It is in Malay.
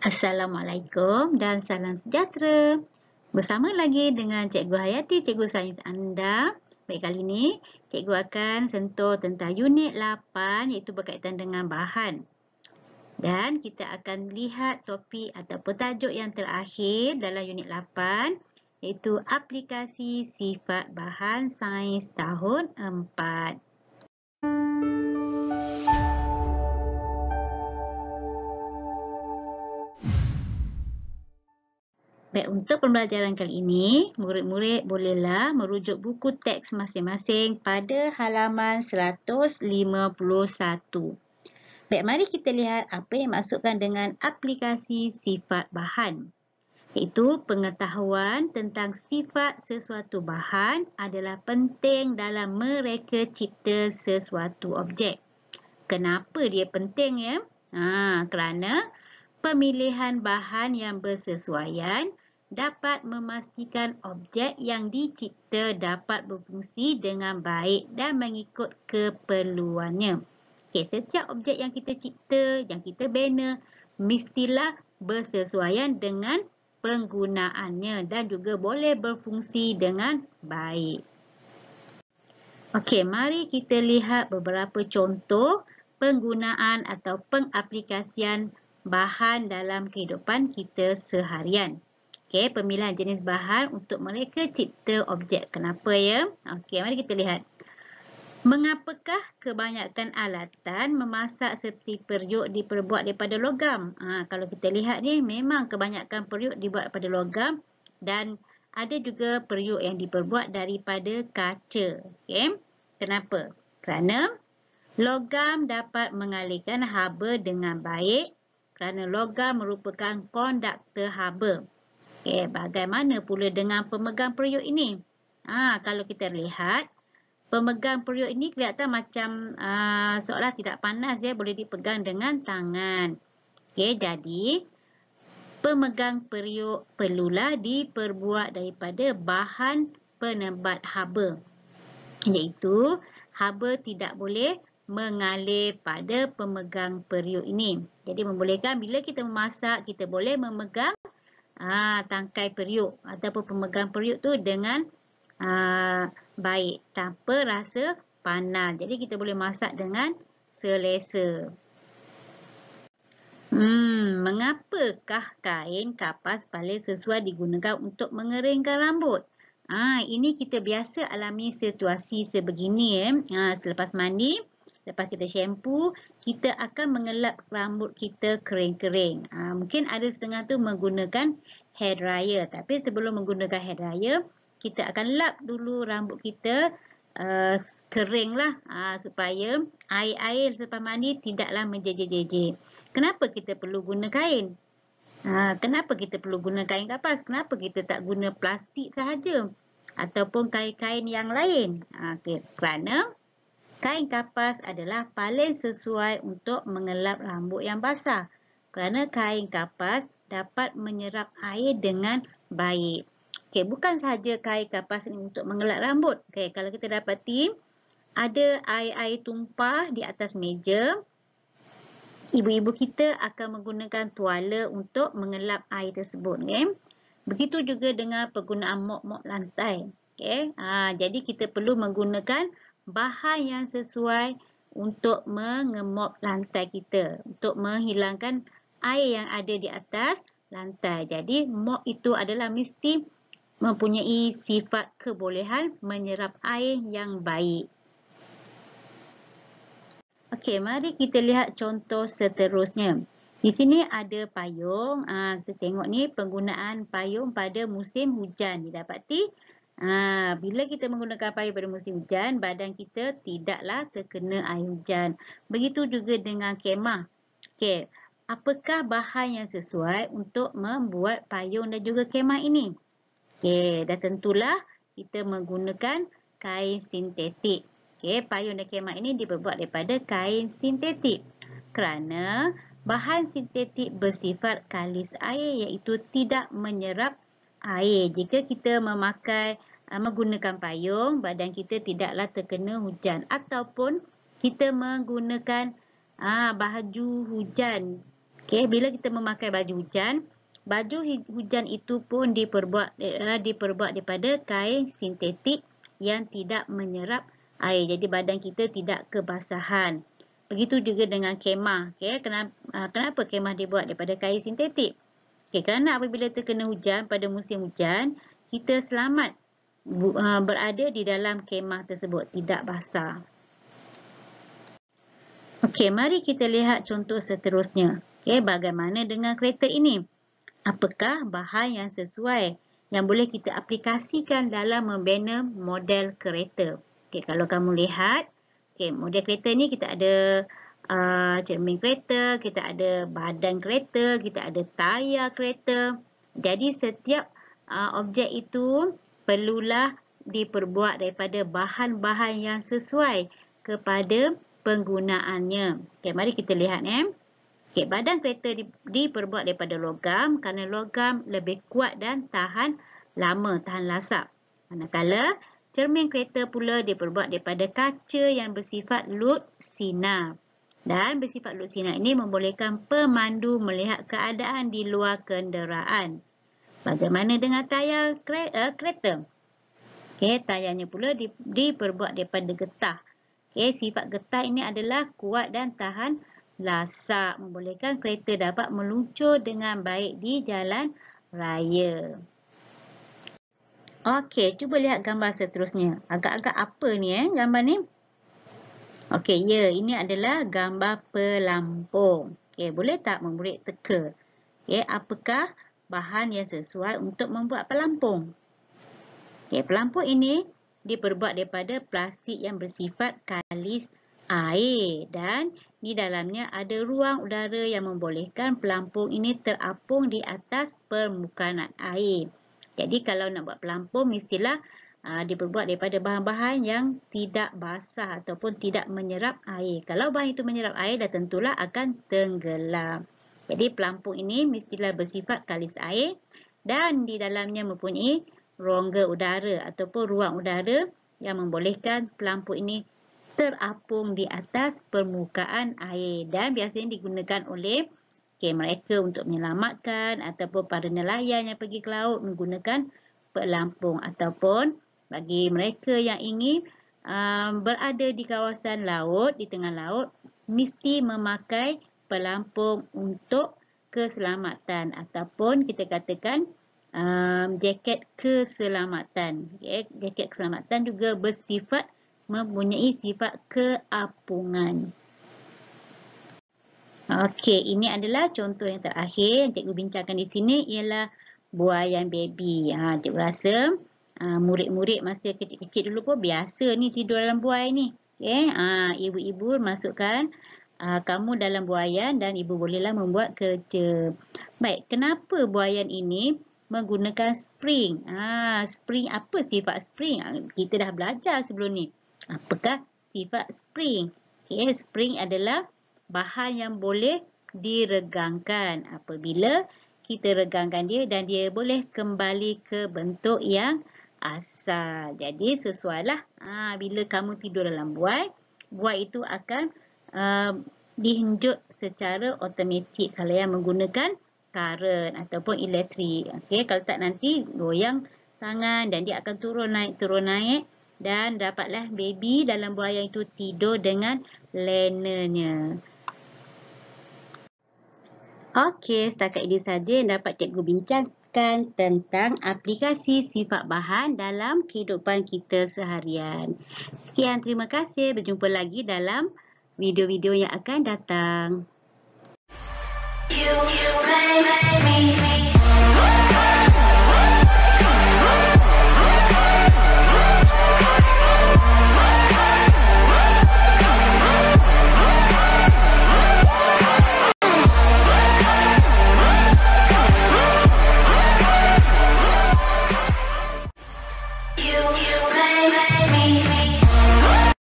Assalamualaikum dan salam sejahtera. Bersama lagi dengan Cikgu Hayati, Cikgu Sains anda. Baik, kali ini Cikgu akan sentuh tentang unit 8 iaitu berkaitan dengan bahan. Dan kita akan lihat topik atau tajuk yang terakhir dalam unit 8 iaitu aplikasi sifat bahan sains tahun 4. Baik, untuk pembelajaran kali ini, murid-murid bolehlah merujuk buku teks masing-masing pada halaman 151. Baik, mari kita lihat apa yang dimaksudkan dengan aplikasi sifat bahan. Iaitu pengetahuan tentang sifat sesuatu bahan adalah penting dalam mereka cipta sesuatu objek. Kenapa dia penting ya? Kerana pemilihan bahan yang bersesuaian dapat memastikan objek yang dicipta dapat berfungsi dengan baik dan mengikut keperluannya. Setiap objek yang kita cipta, yang kita bina, mestilah bersesuaian dengan penggunaannya dan juga boleh berfungsi dengan baik. Okey, mari kita lihat beberapa contoh penggunaan atau pengaplikasian bahan dalam kehidupan kita seharian. Okey, pemilihan jenis bahan untuk mereka cipta objek. Kenapa ya? Okey, mari kita lihat. Mengapakah kebanyakan alatan memasak seperti periuk diperbuat daripada logam? Kalau kita lihat ni, memang kebanyakan periuk dibuat daripada logam dan ada juga periuk yang diperbuat daripada kaca. Okey, kenapa? Kerana logam dapat mengalirkan haba dengan baik kerana logam merupakan konduktor haba. Okey, bagaimana pula dengan pemegang periuk ini? Kalau kita lihat, pemegang periuk ini kelihatan macam seolah tidak panas ya, boleh dipegang dengan tangan. Okey, jadi pemegang periuk perlulah diperbuat daripada bahan penebat haba. Iaitu haba tidak boleh mengalir pada pemegang periuk ini. Jadi membolehkan bila kita memasak, kita boleh memegang tangkai periuk ataupun pemegang periuk tu dengan baik tanpa rasa panas. Jadi kita boleh masak dengan selesa. Mengapakah kain kapas paling sesuai digunakan untuk mengeringkan rambut? Ini kita biasa alami situasi sebegini. Selepas mandi, lepas kita shampoo, kita akan mengelap rambut kita kering-kering. Mungkin ada setengah tu menggunakan hair dryer. Tapi sebelum menggunakan hair dryer, kita akan lap dulu rambut kita kering lah. Supaya air-air selepas mandi tidaklah menjejer-jejer. Kenapa kita perlu guna kain? Kenapa kita perlu guna kain kapas? Kenapa kita tak guna plastik sahaja? Ataupun kain-kain yang lain? Kerana kain kapas adalah paling sesuai untuk mengelap rambut yang basah. Kerana kain kapas dapat menyerap air dengan baik. Bukan sahaja kain kapas ini untuk mengelap rambut. Kalau kita dapati ada air-air tumpah di atas meja, ibu-ibu kita akan menggunakan tuala untuk mengelap air tersebut. Begitu juga dengan penggunaan mop-mop lantai. Jadi kita perlu menggunakan bahan yang sesuai untuk mengemop lantai kita. Untuk menghilangkan air yang ada di atas lantai. Jadi mop itu adalah mesti mempunyai sifat kebolehan menyerap air yang baik. Okey, mari kita lihat contoh seterusnya. Di sini ada payung. Kita tengok ni penggunaan payung pada musim hujan. Didapati bila kita menggunakan payung pada musim hujan, badan kita tidaklah terkena air hujan. Begitu juga dengan kemah. Okey, apakah bahan yang sesuai untuk membuat payung dan juga kemah ini? Okey, dah tentulah kita menggunakan kain sintetik. Payung dan kemah ini diperbuat daripada kain sintetik. Kerana bahan sintetik bersifat kalis air iaitu tidak menyerap air. Jika kita menggunakan payung, badan kita tidaklah terkena hujan. Ataupun kita menggunakan baju hujan Okey, bila kita memakai baju hujan itu pun diperbuat daripada kain sintetik yang tidak menyerap air. Jadi badan kita tidak kebasahan. Begitu juga dengan kemah. Okey, kenapa kemah dibuat daripada kain sintetik? Okey, kerana apabila terkena hujan pada musim hujan, kita selamat berada di dalam kemah tersebut, tidak basah. Okey, mari kita lihat contoh seterusnya. Okey, bagaimana dengan kereta ini? Apakah bahan yang sesuai yang boleh kita aplikasikan dalam membina model kereta? Okey, kalau kamu lihat, okey, model kereta ni kita ada cermin kereta, kita ada badan kereta, kita ada tayar kereta. Jadi setiap objek itu perlulah diperbuat daripada bahan-bahan yang sesuai kepada penggunaannya. Okey, mari kita lihat Okey, badan kereta diperbuat daripada logam kerana logam lebih kuat dan tahan lama, tahan lasap. Manakala cermin kereta pula diperbuat daripada kaca yang bersifat lut sinar. Dan bersifat lut sinar ini membolehkan pemandu melihat keadaan di luar kenderaan. Bagaimana dengan tayar kereta? Okey, tayarnya pula diperbuat daripada getah. Okey, sifat getah ini adalah kuat dan tahan lasap, membolehkan kereta dapat meluncur dengan baik di jalan raya. Okey, cuba lihat gambar seterusnya. Agak-agak apa ni gambar ni? Okey, ya, ini adalah gambar pelampung. Okey, boleh tak murid teka? Okey, apakah bahan yang sesuai untuk membuat pelampung? Okey, pelampung ini diperbuat daripada plastik yang bersifat kalis air dan di dalamnya ada ruang udara yang membolehkan pelampung ini terapung di atas permukaan air. Jadi kalau nak buat pelampung mestilah diperbuat daripada bahan-bahan yang tidak basah ataupun tidak menyerap air. Kalau bahan itu menyerap air dah tentulah akan tenggelam. Jadi pelampung ini mestilah bersifat kalis air dan di dalamnya mempunyai rongga udara ataupun ruang udara yang membolehkan pelampung ini terapung di atas permukaan air dan biasanya digunakan oleh mereka untuk menyelamatkan ataupun para nelayan yang pergi ke laut menggunakan pelampung ataupun bagi mereka yang ingin berada di kawasan laut, di tengah laut, mesti memakai pelampung untuk keselamatan ataupun kita katakan jaket keselamatan. Jaket keselamatan juga bersifat mempunyai sifat keapungan. Okey, ini adalah contoh yang terakhir yang cikgu bincangkan di sini ialah buaian baby. Cikgu rasa murid-murid masa kecil-kecil dulu pun biasa ni tidur dalam buai ni. Okey, ibu-ibu masukkan kamu dalam buaian dan ibu bolehlah membuat kerja. Baik, kenapa buaian ini menggunakan spring? Spring, apa sifat spring? Kita dah belajar sebelum ni. Apakah sifat spring? Okay, spring adalah bahan yang boleh diregangkan apabila kita regangkan dia dan dia boleh kembali ke bentuk yang asal. Jadi sesuailah bila kamu tidur dalam buai itu akan dihenjut secara automatik kalau yang menggunakan current ataupun elektrik. Okay, kalau tak nanti goyang tangan dan dia akan turun naik dan dapatlah baby dalam buaian itu tidur dengan lenanya. Okey, setakat ini saja yang dapat cikgu bincangkan tentang aplikasi sifat bahan dalam kehidupan kita seharian. Sekian, terima kasih. Berjumpa lagi dalam video-video yang akan datang. You make me